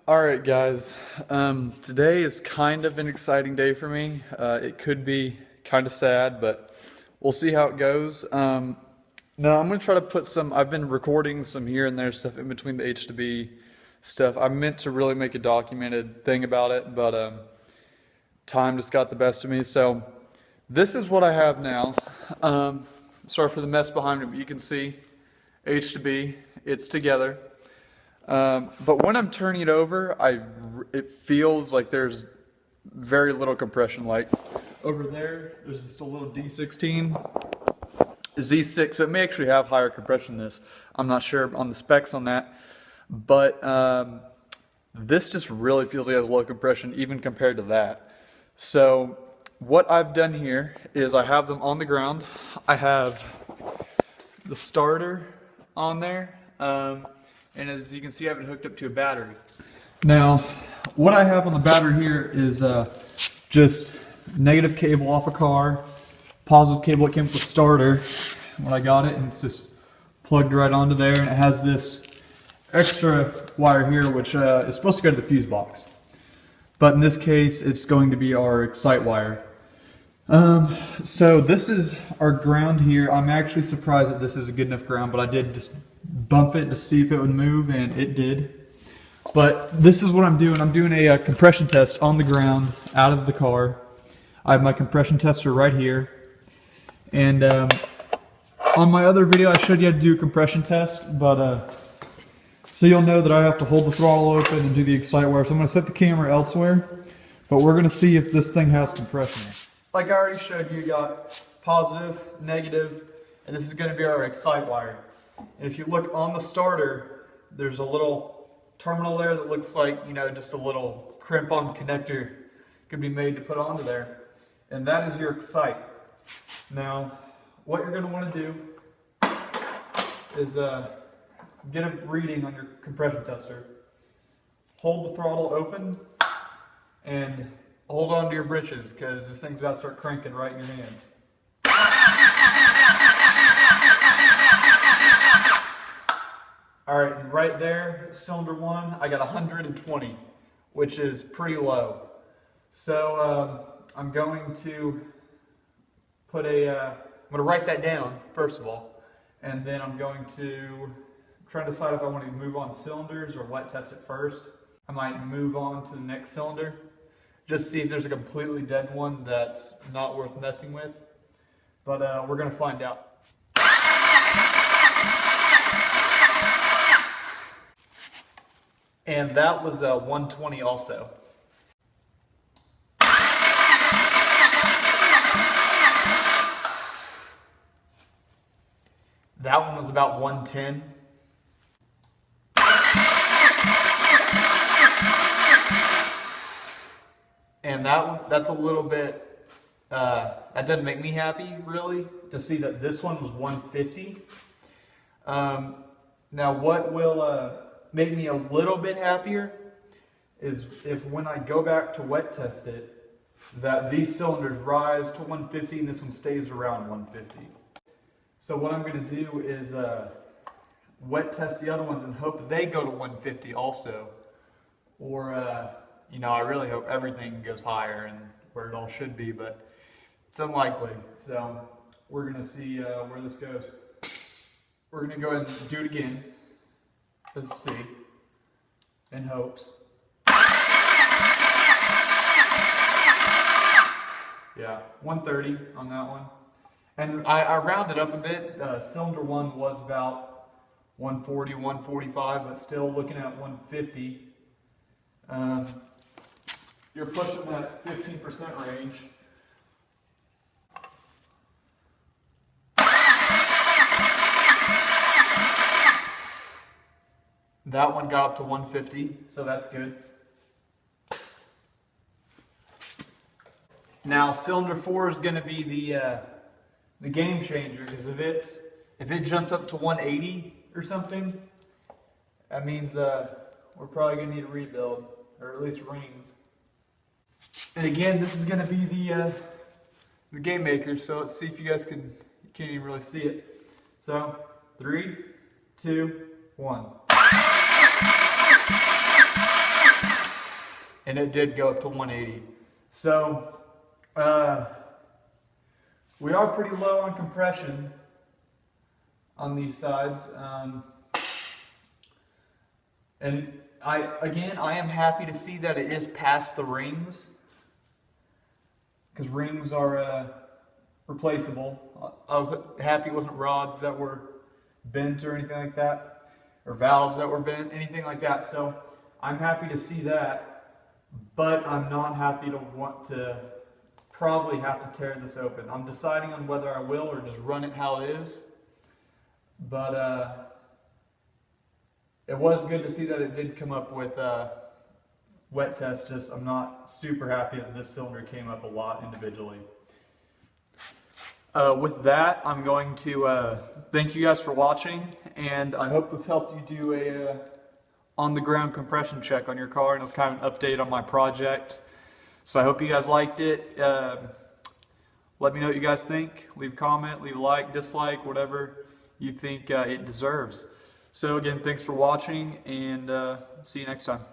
Alright guys, today is kind of an exciting day for me. It could be kind of sad, but we'll see how it goes. No, I'm going to try to put I've been recording some here and there stuff in between the H to B stuff. I meant to really make a documented thing about it, but time just got the best of me. So this is what I have now. Sorry for the mess behind me, but you can see H to B, it's together. But when I'm turning it over, it feels like there's very little compression. Like over there's just a little D16, Z6, so it may actually have higher compression than this. I'm not sure on the specs on that, but this just really feels like it has low compression even compared to that. So what I've done here is I have them on the ground. I have the starter on there. And as you can see, I have it hooked up to a battery. Now, what I have on the battery here is just negative cable off a car, positive cable that came with the starter when I got it, and it's just plugged right onto there. And it has this extra wire here, which is supposed to go to the fuse box. But in this case, it's going to be our excite wire. So this is our ground here. I'm actually surprised that this is a good enough ground, but I did just bump it to see if it would move, and it did. But this is what I'm doing. I'm doing a compression test on the ground out of the car. I have my compression tester right here. And on my other video, I showed you how to do a compression test, but so you'll know that I have to hold the throttle open and do the excite wire. So I'm going to set the camera elsewhere, but we're going to see if this thing has compression. Like I already showed you, got positive, negative, and this is going to be our excite wire. And if you look on the starter, there's a little terminal there that looks like, just a little crimp-on connector could be made to put onto there. And that is your excite. Now, what you're going to want to do is get a reading on your compression tester. Hold the throttle open and hold on to your britches, because this thing's about to start cranking right in your hands. Alright, and right there, cylinder 1, I got 120, which is pretty low. So I'm going to I'm going to write that down, first of all, and then I'm going to try to decide if I want to move on cylinders or wet test it first. I might move on to the next cylinder, just see if there's a completely dead one that's not worth messing with. But we're going to find out. And that was 120 also. That one was about 110. And that's a little bit, that doesn't make me happy, really, to see that this one was 150. Now what will make me a little bit happier is if when I go back to wet test it, that these cylinders rise to 150 and this one stays around 150. So what I'm going to do is wet test the other ones and hope they go to 150 also. Or, I really hope everything goes higher and where it all should be, but it's unlikely. So we're going to see where this goes. We're going to go ahead and do it again. Let's see, in hopes. Yeah, 130 on that one. And I rounded up a bit. Cylinder 1 was about 140, 145, but still looking at 150. You're pushing that 15% range. That one got up to 150, so that's good. Now, cylinder 4 is going to be the game changer, because if it jumps up to 180 or something, that means we're probably going to need a rebuild, or at least rings. And again, this is going to be the game maker, so let's see if you guys can't even really see it. So, 3, 2, 1. and it did go up to 180. So we are pretty low on compression on these sides. And I am happy to see that it is past the rings, because rings are replaceable. I was happy it wasn't rods that were bent or anything like that, or valves that were bent, anything like that. So I'm happy to see that, but I'm not happy to want to probably have to tear this open. I'm deciding on whether I will or just run it how it is. But it was good to see that it did come up with wet test. Just I'm not super happy that this cylinder came up a lot individually. With that, I'm going to thank you guys for watching, and I hope this helped you do a on-the-ground compression check on your car, and it was kind of an update on my project. So I hope you guys liked it. Let me know what you guys think. Leave a comment, leave a like, dislike, whatever you think it deserves. So again, thanks for watching, and see you next time.